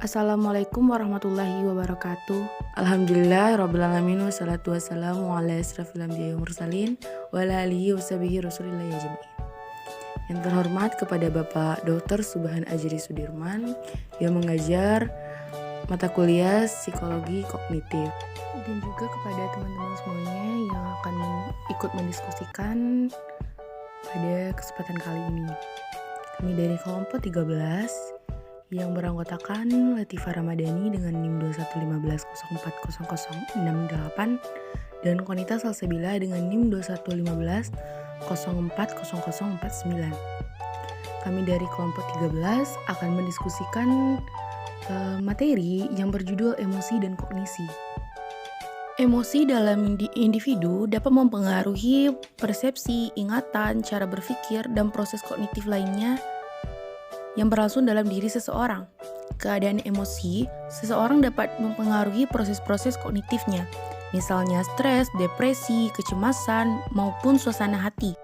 Assalamualaikum warahmatullahi wabarakatuh. Alhamdulillah rabbil alamin wassalatu wassalamu ala asrofil anbiya'i wal mursalin wa ala alihi washabihi rasulillah ajmain. Yang terhormat kepada Bapak Dr. Subhan Ajri Sudirman yang mengajar mata kuliah psikologi kognitif, dan juga kepada teman-teman semuanya yang akan ikut mendiskusikan pada kesempatan kali ini. Kami dari kelompok 13 yang beranggotakan Latifah Ramadhani dengan NIM 2115040068 dan Konita Salsabila dengan NIM 2115040049. Kami dari kelompok 13 akan mendiskusikan materi yang berjudul emosi dan kognisi. Emosi dalam individu dapat mempengaruhi persepsi, ingatan, cara berpikir, dan proses kognitif lainnya yang berlangsung dalam diri seseorang. Keadaan emosi, seseorang dapat mempengaruhi proses-proses kognitifnya, misalnya stres, depresi, kecemasan, maupun suasana hati.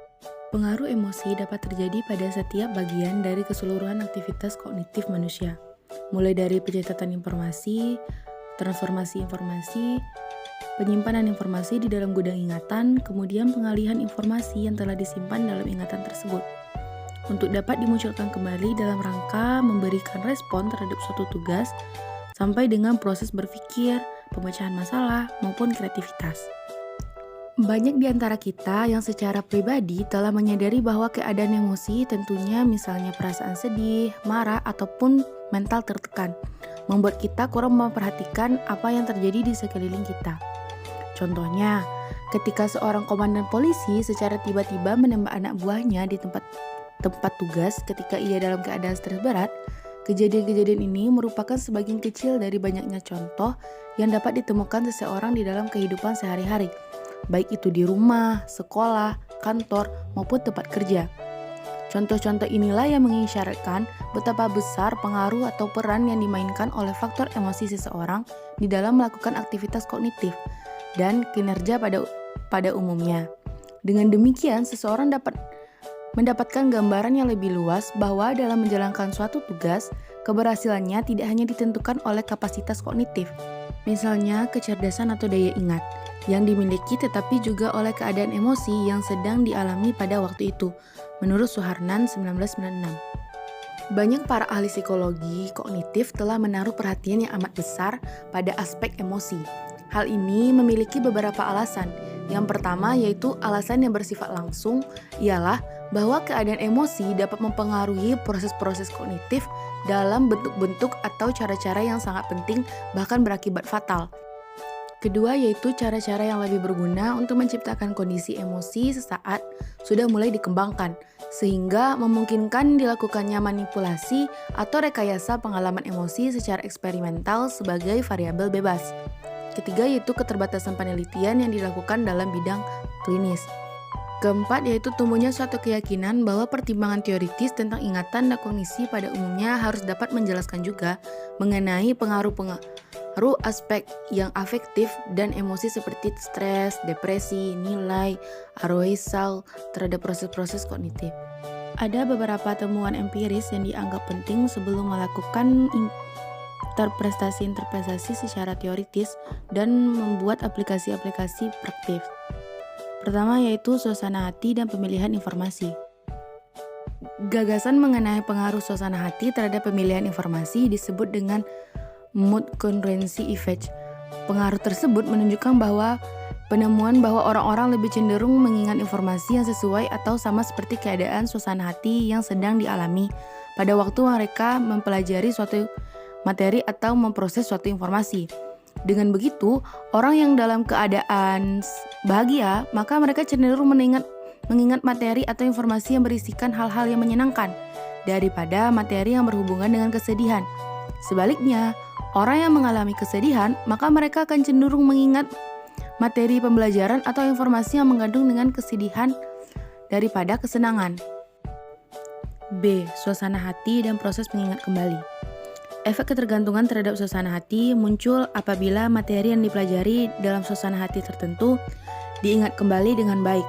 Pengaruh emosi dapat terjadi pada setiap bagian dari keseluruhan aktivitas kognitif manusia, mulai dari pencatatan informasi, transformasi informasi, penyimpanan informasi di dalam gudang ingatan, kemudian pengalihan informasi yang telah disimpan dalam ingatan tersebut untuk dapat dimunculkan kembali dalam rangka memberikan respon terhadap suatu tugas sampai dengan proses berpikir, pemecahan masalah, maupun kreativitas. Banyak di antara kita yang secara pribadi telah menyadari bahwa keadaan emosi, tentunya misalnya perasaan sedih, marah, ataupun mental tertekan, membuat kita kurang memperhatikan apa yang terjadi di sekeliling kita. Contohnya, ketika seorang komandan polisi secara tiba-tiba menembak anak buahnya di tempat tugas ketika ia dalam keadaan stres berat, kejadian-kejadian ini merupakan sebagian kecil dari banyaknya contoh yang dapat ditemukan seseorang di dalam kehidupan sehari-hari, baik itu di rumah, sekolah, kantor, maupun tempat kerja. Contoh-contoh inilah yang mengisyaratkan betapa besar pengaruh atau peran yang dimainkan oleh faktor emosi seseorang di dalam melakukan aktivitas kognitif dan kinerja pada umumnya. Dengan demikian, seseorang dapat mendapatkan gambaran yang lebih luas bahwa dalam menjalankan suatu tugas, keberhasilannya tidak hanya ditentukan oleh kapasitas kognitif, misalnya kecerdasan atau daya ingat, yang dimiliki tetapi juga oleh keadaan emosi yang sedang dialami pada waktu itu, menurut Suharnan 1996. Banyak para ahli psikologi kognitif telah menaruh perhatian yang amat besar pada aspek emosi. Hal ini memiliki beberapa alasan. Yang pertama yaitu alasan yang bersifat langsung, ialah bahwa keadaan emosi dapat mempengaruhi proses-proses kognitif dalam bentuk-bentuk atau cara-cara yang sangat penting, bahkan berakibat fatal. Kedua yaitu cara-cara yang lebih berguna untuk menciptakan kondisi emosi sesaat sudah mulai dikembangkan, sehingga memungkinkan dilakukannya manipulasi atau rekayasa pengalaman emosi secara eksperimental sebagai variabel bebas. Ketiga yaitu keterbatasan penelitian yang dilakukan dalam bidang klinis. Keempat yaitu tumbuhnya suatu keyakinan bahwa pertimbangan teoritis tentang ingatan dan kognisi pada umumnya harus dapat menjelaskan juga mengenai pengaruh aspek yang afektif dan emosi seperti stres, depresi, nilai, arousal terhadap proses-proses kognitif. Ada beberapa temuan empiris yang dianggap penting sebelum melakukan interpretasi secara teoritis dan membuat aplikasi-aplikasi praktis. Pertama yaitu suasana hati dan pemilihan informasi. Gagasan mengenai pengaruh suasana hati terhadap pemilihan informasi disebut dengan mood congruency effect. Pengaruh tersebut menunjukkan bahwa penemuan bahwa orang-orang lebih cenderung mengingat informasi yang sesuai atau sama seperti keadaan suasana hati yang sedang dialami pada waktu mereka mempelajari suatu materi atau memproses suatu informasi. Dengan begitu, orang yang dalam keadaan bahagia, maka mereka cenderung mengingat materi atau informasi yang berisikan hal-hal yang menyenangkan daripada materi yang berhubungan dengan kesedihan. Sebaliknya, orang yang mengalami kesedihan, maka mereka akan cenderung mengingat materi pembelajaran atau informasi yang mengandung dengan kesedihan daripada kesenangan. B. Suasana hati dan proses mengingat kembali. Efek ketergantungan terhadap suasana hati muncul apabila materi yang dipelajari dalam suasana hati tertentu diingat kembali dengan baik.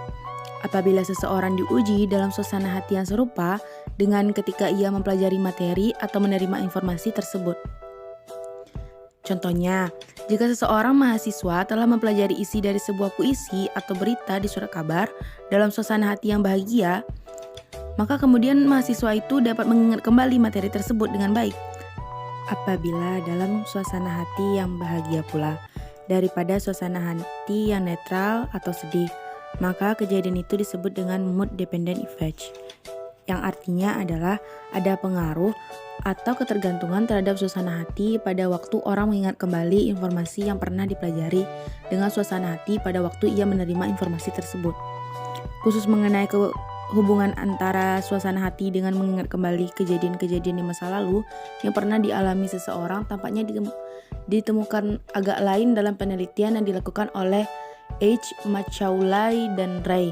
Apabila seseorang diuji dalam suasana hati yang serupa dengan ketika ia mempelajari materi atau menerima informasi tersebut. Contohnya, jika seseorang mahasiswa telah mempelajari isi dari sebuah puisi atau berita di surat kabar dalam suasana hati yang bahagia, maka kemudian mahasiswa itu dapat mengingat kembali materi tersebut dengan baik. Apabila dalam suasana hati yang bahagia pula, daripada suasana hati yang netral atau sedih, maka kejadian itu disebut dengan mood dependent effect, yang artinya adalah ada pengaruh atau ketergantungan terhadap suasana hati pada waktu orang mengingat kembali informasi yang pernah dipelajari dengan suasana hati pada waktu ia menerima informasi tersebut. Khusus mengenai hubungan antara suasana hati dengan mengingat kembali kejadian-kejadian di masa lalu yang pernah dialami seseorang, tampaknya ditemukan agak lain dalam penelitian yang dilakukan oleh H. Macaulay dan Ray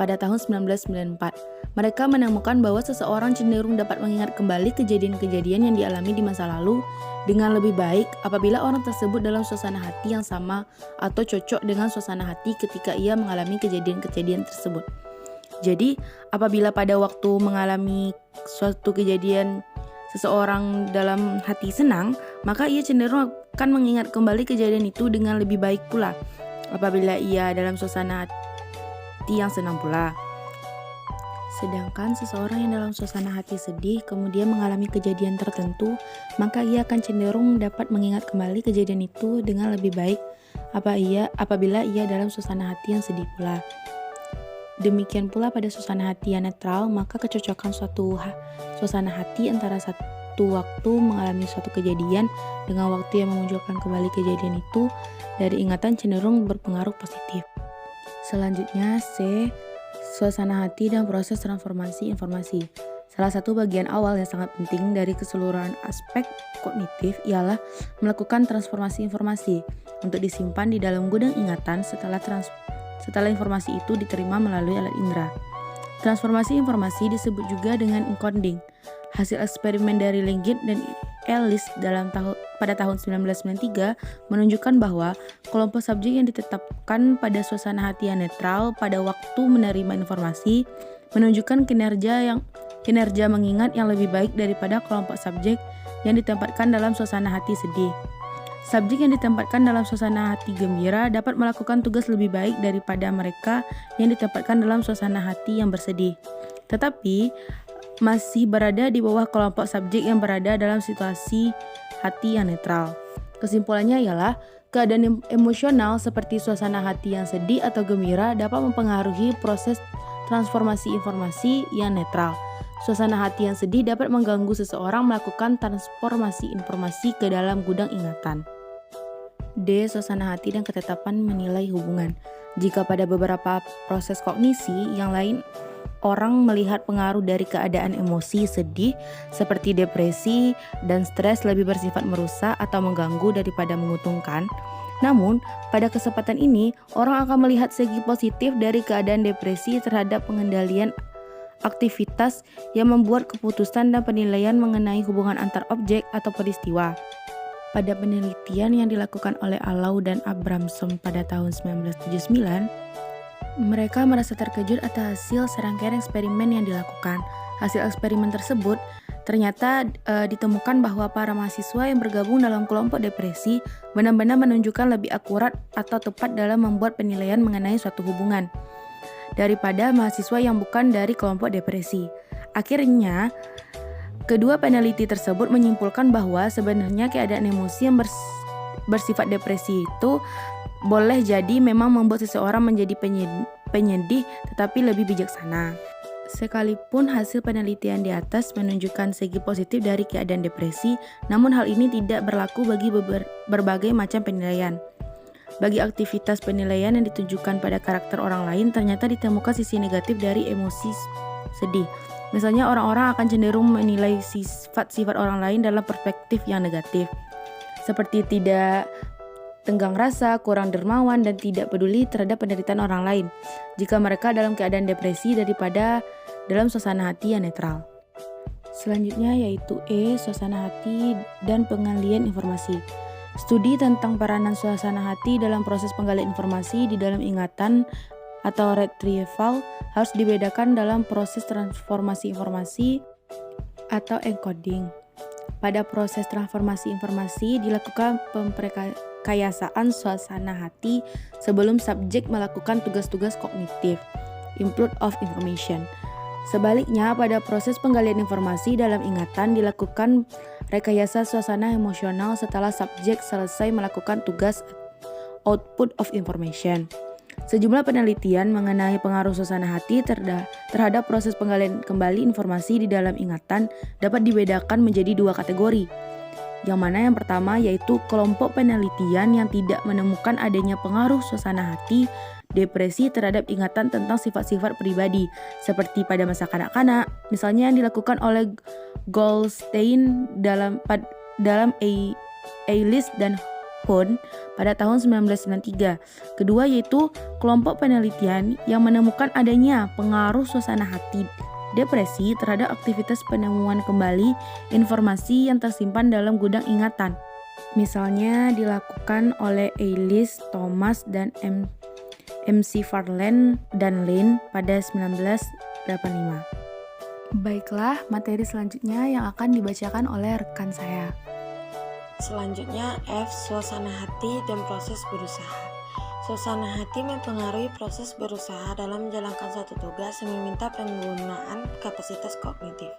pada tahun 1994. Mereka menemukan bahwa seseorang cenderung dapat mengingat kembali kejadian-kejadian yang dialami di masa lalu dengan lebih baik apabila orang tersebut dalam suasana hati yang sama atau cocok dengan suasana hati ketika ia mengalami kejadian-kejadian tersebut. Jadi, apabila pada waktu mengalami suatu kejadian seseorang dalam hati senang, maka ia cenderung akan mengingat kembali kejadian itu dengan lebih baik pula apabila ia dalam suasana hati yang senang pula. Sedangkan seseorang yang dalam suasana hati sedih kemudian mengalami kejadian tertentu, maka ia akan cenderung dapat mengingat kembali kejadian itu dengan lebih baik apabila ia dalam suasana hati yang sedih pula. Demikian pula pada suasana hati yang netral, maka kecocokan suasana hati antara satu waktu mengalami suatu kejadian dengan waktu yang memunculkan kembali kejadian itu dari ingatan cenderung berpengaruh positif. Selanjutnya C. Suasana hati dan proses transformasi informasi. Salah satu bagian awal yang sangat penting dari keseluruhan aspek kognitif ialah melakukan transformasi informasi untuk disimpan di dalam gudang ingatan setelah informasi itu diterima melalui alat indera. Transformasi informasi disebut juga dengan encoding. Hasil eksperimen dari Leggett dan Ellis pada tahun 1993 menunjukkan bahwa kelompok subjek yang ditetapkan pada suasana hati yang netral pada waktu menerima informasi menunjukkan kinerja mengingat yang lebih baik daripada kelompok subjek yang ditempatkan dalam suasana hati sedih. Subjek yang ditempatkan dalam suasana hati gembira dapat melakukan tugas lebih baik daripada mereka yang ditempatkan dalam suasana hati yang bersedih, tetapi masih berada di bawah kelompok subjek yang berada dalam situasi hati yang netral. Kesimpulannya ialah keadaan emosional seperti suasana hati yang sedih atau gembira dapat mempengaruhi proses transformasi informasi yang netral. Suasana hati yang sedih dapat mengganggu seseorang melakukan transformasi informasi ke dalam gudang ingatan. D. Suasana hati dan ketetapan menilai hubungan. Jika pada beberapa proses kognisi yang lain orang melihat pengaruh dari keadaan emosi sedih seperti depresi dan stres lebih bersifat merusak atau mengganggu daripada menguntungkan. Namun, pada kesempatan ini, orang akan melihat segi positif dari keadaan depresi terhadap pengendalian aktivitas yang membuat keputusan dan penilaian mengenai hubungan antar objek atau peristiwa. Pada penelitian yang dilakukan oleh Allau dan Abramson pada tahun 1979, mereka merasa terkejut atas hasil serangkaian eksperimen yang dilakukan. Hasil eksperimen tersebut ternyata ditemukan bahwa para mahasiswa yang bergabung dalam kelompok depresi benar-benar menunjukkan lebih akurat atau tepat dalam membuat penilaian mengenai suatu hubungan daripada mahasiswa yang bukan dari kelompok depresi. Akhirnya, kedua peneliti tersebut menyimpulkan bahwa sebenarnya keadaan emosi yang bersifat depresi itu boleh jadi memang membuat seseorang menjadi penyedih tetapi lebih bijaksana. Sekalipun hasil penelitian di atas menunjukkan segi positif dari keadaan depresi, namun hal ini tidak berlaku bagi berbagai macam penilaian. Bagi aktivitas penilaian yang ditunjukkan pada karakter orang lain, ternyata ditemukan sisi negatif dari emosi sedih. Misalnya, orang-orang akan cenderung menilai sifat-sifat orang lain dalam perspektif yang negatif, seperti tidak tenggang rasa, kurang dermawan, dan tidak peduli terhadap penderitaan orang lain jika mereka dalam keadaan depresi daripada dalam suasana hati yang netral. Selanjutnya yaitu E. Suasana hati dan penggalian informasi. Studi tentang peranan suasana hati dalam proses penggalian informasi di dalam ingatan atau retrieval harus dibedakan dalam proses transformasi informasi atau encoding. Pada proses transformasi informasi dilakukan pemrekayasaan suasana hati sebelum subjek melakukan tugas-tugas kognitif, input of information. Sebaliknya, pada proses penggalian informasi dalam ingatan dilakukan rekayasa suasana emosional setelah subjek selesai melakukan tugas output of information. Sejumlah penelitian mengenai pengaruh suasana hati terhadap proses penggalian kembali informasi di dalam ingatan dapat dibedakan menjadi dua kategori. Yang mana yang pertama yaitu kelompok penelitian yang tidak menemukan adanya pengaruh suasana hati depresi terhadap ingatan tentang sifat-sifat pribadi seperti pada masa kanak-kanak, misalnya yang dilakukan oleh Goldstein dalam Eilis dan Hone pada tahun 1993. Kedua yaitu kelompok penelitian yang menemukan adanya pengaruh suasana hati depresi terhadap aktivitas penemuan kembali informasi yang tersimpan dalam gudang ingatan. Misalnya dilakukan oleh Eilis, Thomas, dan McFarlane dan Lane pada 1985. Baiklah, materi selanjutnya yang akan dibacakan oleh rekan saya. Selanjutnya F. Suasana hati dan proses berusaha. Suasana hati mempengaruhi proses berusaha dalam menjalankan suatu tugas yang meminta penggunaan kapasitas kognitif.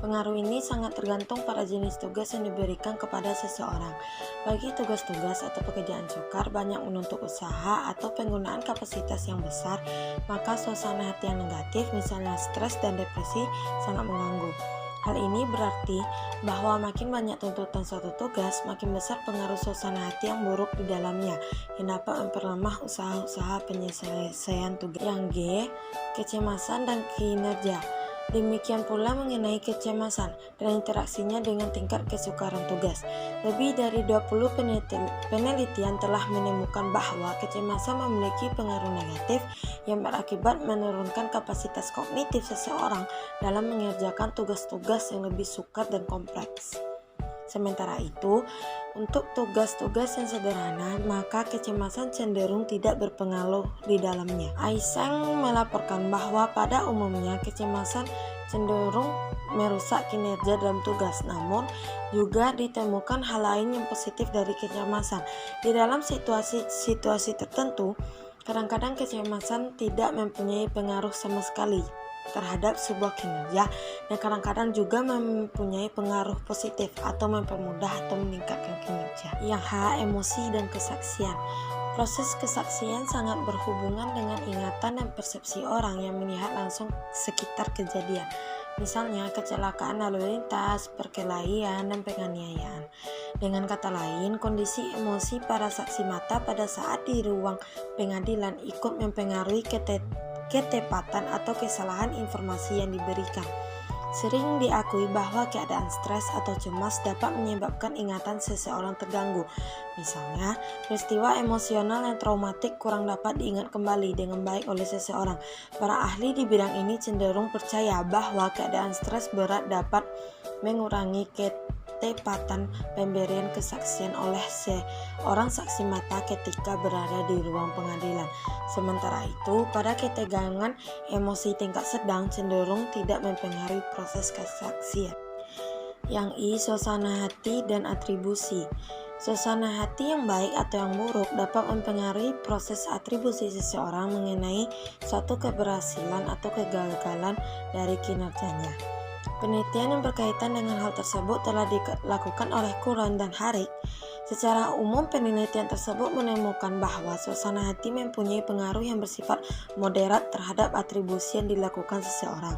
Pengaruh ini sangat tergantung pada jenis tugas yang diberikan kepada seseorang. Bagi tugas-tugas atau pekerjaan sukar banyak menuntut usaha atau penggunaan kapasitas yang besar, maka suasana hati yang negatif, misalnya stres dan depresi, sangat mengganggu. Hal ini berarti bahwa makin banyak tuntutan suatu tugas, makin besar pengaruh suasana hati yang buruk di dalamnya, yang dapat memperlemah usaha-usaha penyelesaian tugas. Yang G. Kecemasan dan kinerja. Demikian pula mengenai kecemasan dan interaksinya dengan tingkat kesukaran tugas. Lebih dari 20 penelitian telah menemukan bahwa kecemasan memiliki pengaruh negatif yang berakibat menurunkan kapasitas kognitif seseorang dalam mengerjakan tugas-tugas yang lebih sukar dan kompleks. Sementara itu, untuk tugas-tugas yang sederhana, maka kecemasan cenderung tidak berpengaruh di dalamnya. Aiseng melaporkan bahwa pada umumnya kecemasan cenderung merusak kinerja dalam tugas, namun juga ditemukan hal lain yang positif dari kecemasan. Di dalam situasi tertentu, kadang-kadang kecemasan tidak mempunyai pengaruh sama sekali terhadap sebuah kinerja dan kadang-kadang juga mempunyai pengaruh positif atau mempermudah atau meningkatkan kinerja. Yang H. Emosi dan kesaksian. Proses kesaksian sangat berhubungan dengan ingatan dan persepsi orang yang melihat langsung sekitar kejadian. Misalnya kecelakaan lalu lintas, perkelahian, dan penganiayaan. Dengan kata lain, kondisi emosi para saksi mata pada saat di ruang pengadilan ikut mempengaruhi ketepatan atau kesalahan informasi yang diberikan. Sering diakui bahwa keadaan stres atau cemas dapat menyebabkan ingatan seseorang terganggu. Misalnya, peristiwa emosional yang traumatik kurang dapat diingat kembali dengan baik oleh seseorang. Para ahli di bidang ini cenderung percaya bahwa keadaan stres berat dapat mengurangi ketepatan pemberian kesaksian oleh seorang saksi mata ketika berada di ruang pengadilan. Sementara itu, pada ketegangan emosi tingkat sedang cenderung tidak mempengaruhi proses kesaksian. Yang I. Suasana hati dan atribusi. Suasana hati yang baik atau yang buruk dapat mempengaruhi proses atribusi seseorang mengenai suatu keberhasilan atau kegagalan dari kinerjanya. Penelitian yang berkaitan dengan hal tersebut telah dilakukan oleh Curran dan Harik. Secara umum, penelitian tersebut menemukan bahwa suasana hati mempunyai pengaruh yang bersifat moderat terhadap atribusi yang dilakukan seseorang.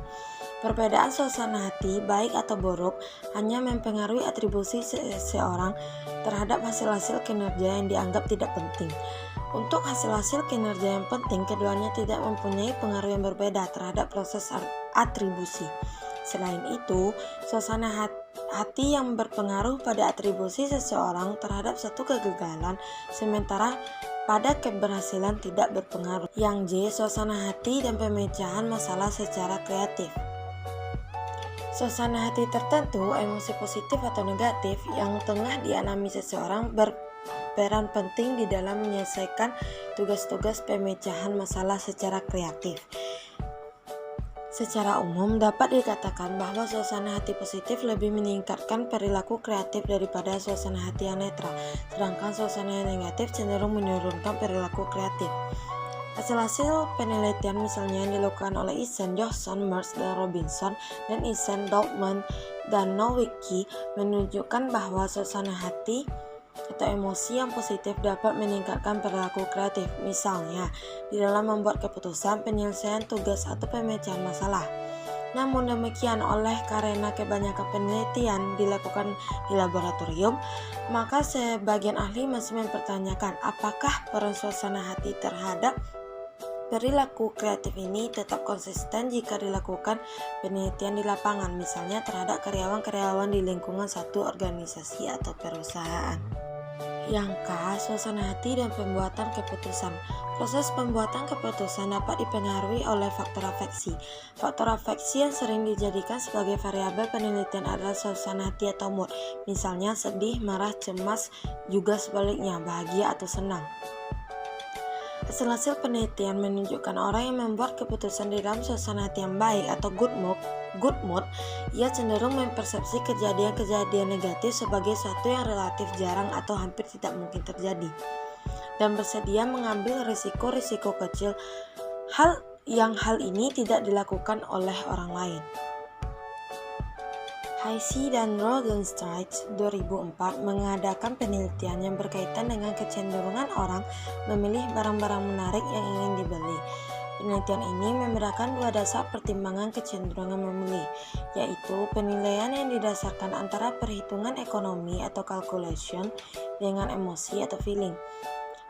Perbedaan suasana hati, baik atau buruk, hanya mempengaruhi atribusi seseorang terhadap hasil-hasil kinerja yang dianggap tidak penting. Untuk hasil-hasil kinerja yang penting, keduanya tidak mempunyai pengaruh yang berbeda terhadap proses atribusi. Selain itu, suasana hati yang berpengaruh pada atribusi seseorang terhadap satu kegagalan, sementara pada keberhasilan tidak berpengaruh. Yang J. Suasana hati dan pemecahan masalah secara kreatif. Suasana hati tertentu, emosi positif atau negatif yang tengah dialami seseorang berperan penting di dalam menyelesaikan tugas-tugas pemecahan masalah secara kreatif. Secara umum, dapat dikatakan bahwa suasana hati positif lebih meningkatkan perilaku kreatif daripada suasana hati yang netral, sedangkan suasana yang negatif cenderung menurunkan perilaku kreatif. Hasil-hasil penelitian misalnya yang dilakukan oleh Isen, Johnson, Merz, dan Robinson, dan Isen, Dortmund, dan Nowicki menunjukkan bahwa suasana hati atau emosi yang positif dapat meningkatkan perilaku kreatif, misalnya di dalam membuat keputusan, penyelesaian tugas, atau pemecahan masalah. Namun demikian, karena kebanyakan penelitian dilakukan di laboratorium, maka sebagian ahli masih mempertanyakan apakah peran suasana hati terhadap perilaku kreatif ini tetap konsisten jika dilakukan penelitian di lapangan, misalnya terhadap karyawan-karyawan di lingkungan satu organisasi atau perusahaan. Yang K, suasana hati dan pembuatan keputusan. Proses pembuatan keputusan dapat dipengaruhi oleh faktor afeksi. Faktor afeksi yang sering dijadikan sebagai variabel penelitian adalah suasana hati atau mood, misalnya sedih, marah, cemas, juga sebaliknya, bahagia atau senang. Hasil-hasil penelitian menunjukkan orang yang membuat keputusan di dalam suasana hati yang baik atau good mood, ia cenderung mempersepsi kejadian-kejadian negatif sebagai sesuatu yang relatif jarang atau hampir tidak mungkin terjadi, dan bersedia mengambil risiko-risiko kecil hal ini tidak dilakukan oleh orang lain. Hayes dan Rodensteit 2004 mengadakan penelitian yang berkaitan dengan kecenderungan orang memilih barang-barang menarik yang ingin dibeli. Penelitian ini membedakan dua dasar pertimbangan kecenderungan memilih, yaitu penilaian yang didasarkan antara perhitungan ekonomi atau calculation dengan emosi atau feeling.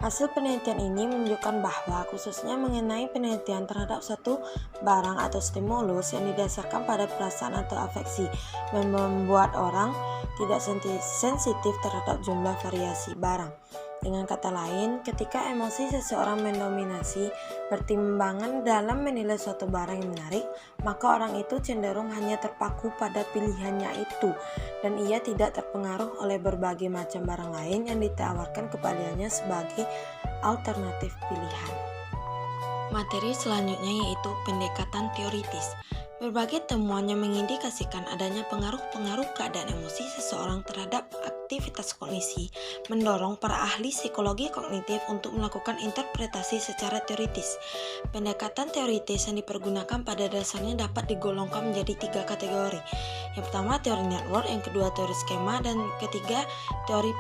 Hasil penelitian ini menunjukkan bahwa khususnya mengenai penelitian terhadap suatu barang atau stimulus yang didasarkan pada perasaan atau afeksi, membuat orang tidak sensitif terhadap jumlah variasi barang. Dengan kata lain, ketika emosi seseorang mendominasi pertimbangan dalam menilai suatu barang yang menarik, maka orang itu cenderung hanya terpaku pada pilihannya itu, dan ia tidak terpengaruh oleh berbagai macam barang lain yang ditawarkan kepadanya sebagai alternatif pilihan. Materi selanjutnya yaitu pendekatan teoritis. Berbagai temuan yang mengindikasikan adanya pengaruh-pengaruh keadaan emosi seseorang terhadap aktivitas kognisi mendorong para ahli psikologi kognitif untuk melakukan interpretasi secara teoritis. Pendekatan teoritis yang dipergunakan pada dasarnya dapat digolongkan menjadi 3 kategori. Yang pertama teori network, yang kedua teori skema, dan ketiga teori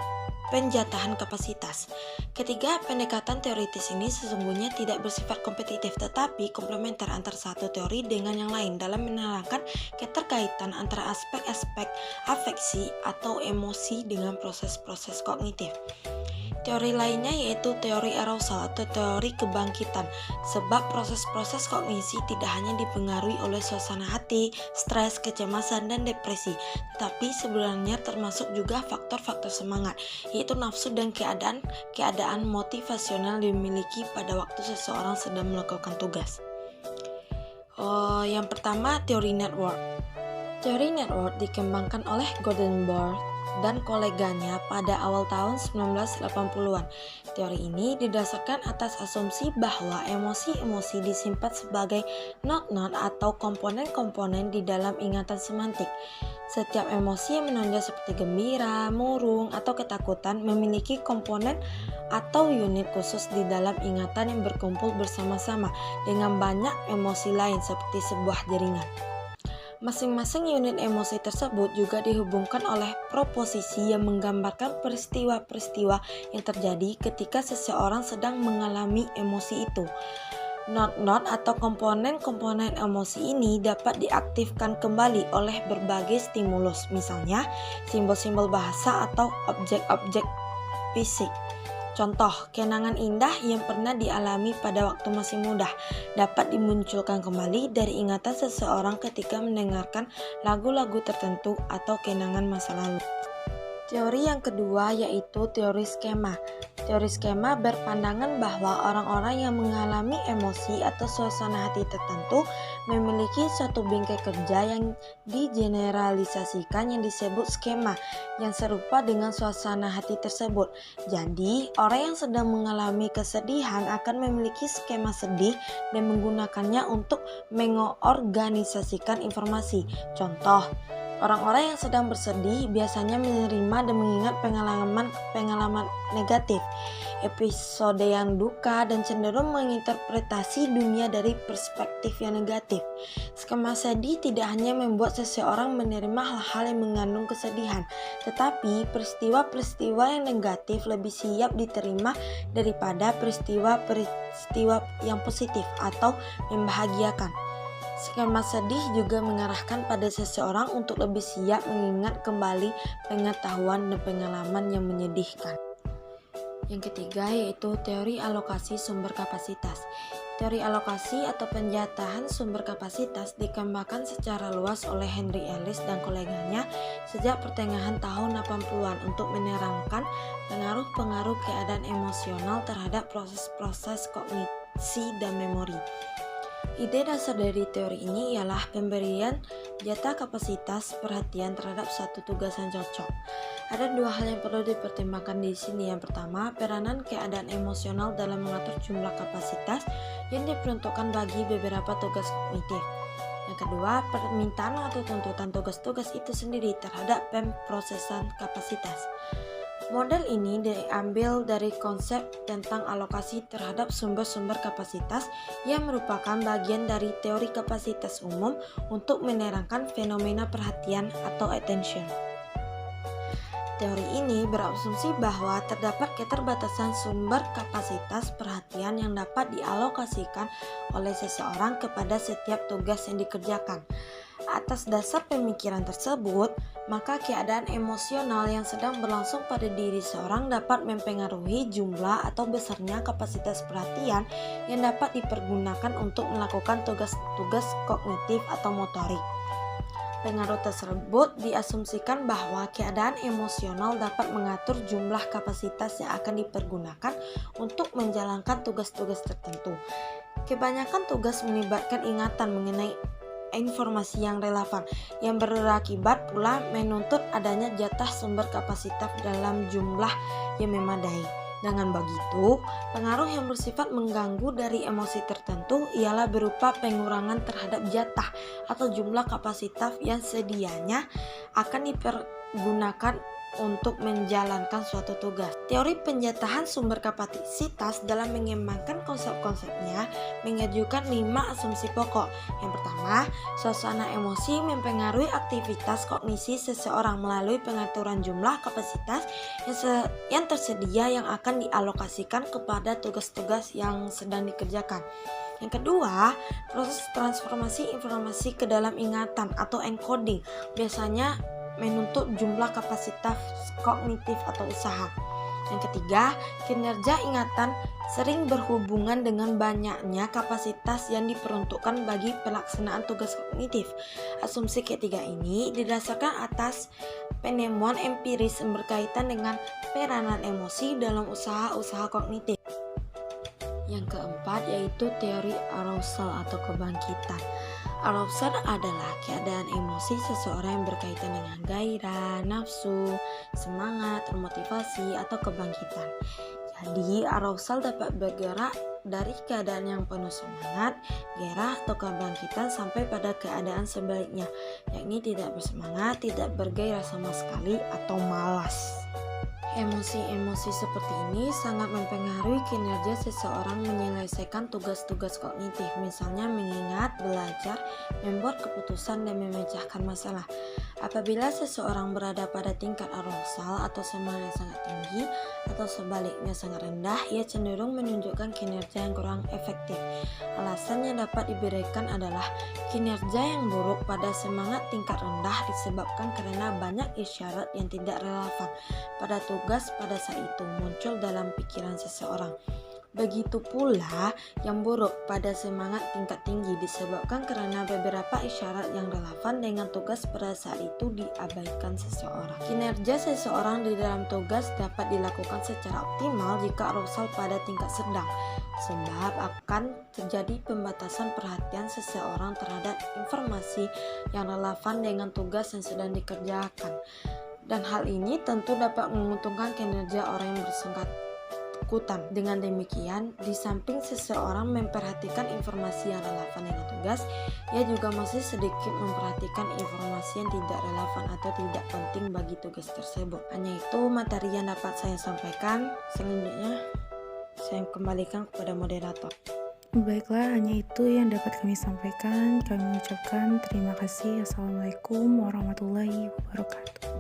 penjatahan kapasitas. Ketiga, pendekatan teoritis ini sesungguhnya tidak bersifat kompetitif tetapi komplementer antara satu teori dengan yang lain dalam menerangkan keterkaitan antara aspek-aspek afeksi atau emosi dengan proses-proses kognitif. Teori lainnya yaitu teori arousal atau teori kebangkitan, sebab proses-proses kognisi tidak hanya dipengaruhi oleh suasana hati, stres, kecemasan, dan depresi, tetapi sebenarnya termasuk juga faktor-faktor semangat, yaitu nafsu dan keadaan motivasional dimiliki pada waktu seseorang sedang melakukan tugas. Yang pertama, teori network. Teori network dikembangkan oleh Gordon Moore dan koleganya pada awal tahun 1980-an. Teori ini didasarkan atas asumsi bahwa emosi-emosi disimpan sebagai not-not atau komponen-komponen di dalam ingatan semantik. Setiap emosi yang menonjol seperti gembira, murung, atau ketakutan memiliki komponen atau unit khusus di dalam ingatan yang berkumpul bersama-sama dengan banyak emosi lain seperti sebuah jaringan. Masing-masing unit emosi tersebut juga dihubungkan oleh proposisi yang menggambarkan peristiwa-peristiwa yang terjadi ketika seseorang sedang mengalami emosi itu. Not-not atau komponen-komponen emosi ini dapat diaktifkan kembali oleh berbagai stimulus, misalnya simbol-simbol bahasa atau objek-objek fisik. Contoh, kenangan indah yang pernah dialami pada waktu masih muda dapat dimunculkan kembali dari ingatan seseorang ketika mendengarkan lagu-lagu tertentu atau kenangan masa lalu. Teori yang kedua yaitu teori skema. Teori skema berpandangan bahwa orang-orang yang mengalami emosi atau suasana hati tertentu memiliki suatu bingkai kerja yang digeneralisasikan yang disebut skema yang serupa dengan suasana hati tersebut. Jadi, orang yang sedang mengalami kesedihan akan memiliki skema sedih dan menggunakannya untuk mengorganisasikan informasi. Contoh, orang-orang yang sedang bersedih biasanya menerima dan mengingat pengalaman negatif, episode yang duka, dan cenderung menginterpretasi dunia dari perspektif yang negatif. Skema sedih tidak hanya membuat seseorang menerima hal-hal yang mengandung kesedihan, tetapi peristiwa-peristiwa yang negatif lebih siap diterima daripada peristiwa-peristiwa yang positif atau membahagiakan. Skema sedih juga mengarahkan pada seseorang untuk lebih siap mengingat kembali pengetahuan dan pengalaman yang menyedihkan. Yang ketiga yaitu teori alokasi sumber kapasitas. Teori alokasi atau penjatahan sumber kapasitas dikembangkan secara luas oleh Henry Ellis dan koleganya sejak pertengahan tahun 80-an untuk menerangkan pengaruh-pengaruh keadaan emosional terhadap proses-proses kognisi dan memori. Ide dasar dari teori ini ialah pemberian jatah kapasitas perhatian terhadap satu tugas yang cocok. Ada dua hal yang perlu dipertimbangkan di sini. Yang pertama, peranan keadaan emosional dalam mengatur jumlah kapasitas yang diperuntukkan bagi beberapa tugas kognitif. Yang kedua, permintaan atau tuntutan tugas-tugas itu sendiri terhadap pemrosesan kapasitas. Model ini diambil dari konsep tentang alokasi terhadap sumber-sumber kapasitas yang merupakan bagian dari teori kapasitas umum untuk menerangkan fenomena perhatian atau attention. Teori ini berasumsi bahwa terdapat keterbatasan sumber kapasitas perhatian yang dapat dialokasikan oleh seseorang kepada setiap tugas yang dikerjakan. Atas dasar pemikiran tersebut, maka keadaan emosional yang sedang berlangsung pada diri seorang dapat mempengaruhi jumlah atau besarnya kapasitas perhatian yang dapat dipergunakan untuk melakukan tugas-tugas kognitif atau motorik. Pengaruh tersebut diasumsikan bahwa keadaan emosional dapat mengatur jumlah kapasitas yang akan dipergunakan untuk menjalankan tugas-tugas tertentu. Kebanyakan tugas melibatkan ingatan mengenai informasi yang relevan, yang berakibat pula menuntut adanya jatah sumber kapasitas dalam jumlah yang memadai. Dengan begitu, pengaruh yang bersifat mengganggu dari emosi tertentu ialah berupa pengurangan terhadap jatah atau jumlah kapasitas yang sedianya akan dipergunakan untuk menjalankan suatu tugas. Teori penjatahan sumber kapasitas dalam mengembangkan konsep-konsepnya mengajukan 5 asumsi pokok. Yang pertama, suasana emosi mempengaruhi aktivitas kognisi seseorang melalui pengaturan jumlah kapasitas yang tersedia yang akan dialokasikan kepada tugas-tugas yang sedang dikerjakan. Yang kedua, proses transformasi informasi ke dalam ingatan atau encoding biasanya menuntut jumlah kapasitas kognitif atau usaha. Yang ketiga, kinerja ingatan sering berhubungan dengan banyaknya kapasitas yang diperuntukkan bagi pelaksanaan tugas kognitif. Asumsi ketiga ini didasarkan atas penemuan empiris yang berkaitan dengan peranan emosi dalam usaha-usaha kognitif. Yang keempat yaitu teori arousal atau kebangkitan. Arousal adalah keadaan emosi seseorang yang berkaitan dengan gairah, nafsu, semangat, motivasi, atau kebangkitan. Jadi, arousal dapat bergerak dari keadaan yang penuh semangat, gairah, atau kebangkitan sampai pada keadaan sebaliknya, yakni tidak bersemangat, tidak bergairah sama sekali, atau malas. Emosi-emosi seperti ini sangat mempengaruhi kinerja seseorang menyelesaikan tugas-tugas kognitif, misalnya mengingat, belajar, membuat keputusan, dan memecahkan masalah. Apabila seseorang berada pada tingkat arousal atau semangat yang sangat tinggi atau sebaliknya sangat rendah, ia cenderung menunjukkan kinerja yang kurang efektif. Alasan yang dapat diberikan adalah kinerja yang buruk pada semangat tingkat rendah disebabkan karena banyak isyarat yang tidak relevan pada tugas pada saat itu muncul dalam pikiran seseorang. Begitu pula yang buruk pada semangat tingkat tinggi disebabkan karena beberapa isyarat yang relevan dengan tugas pada saat itu diabaikan seseorang. Kinerja seseorang di dalam tugas dapat dilakukan secara optimal jika arousal pada tingkat sedang, sebab akan terjadi pembatasan perhatian seseorang terhadap informasi yang relevan dengan tugas yang sedang dikerjakan. Dan hal ini tentu dapat menguntungkan kinerja orang yang bersangkutan. Dengan demikian, di samping seseorang memperhatikan informasi yang relevan dengan tugas, ia juga masih sedikit memperhatikan informasi yang tidak relevan atau tidak penting bagi tugas tersebut. Hanya itu materi yang dapat saya sampaikan. Selanjutnya, saya kembalikan kepada moderator. Baiklah, hanya itu yang dapat kami sampaikan. Kami mengucapkan terima kasih. Assalamualaikum warahmatullahi wabarakatuh.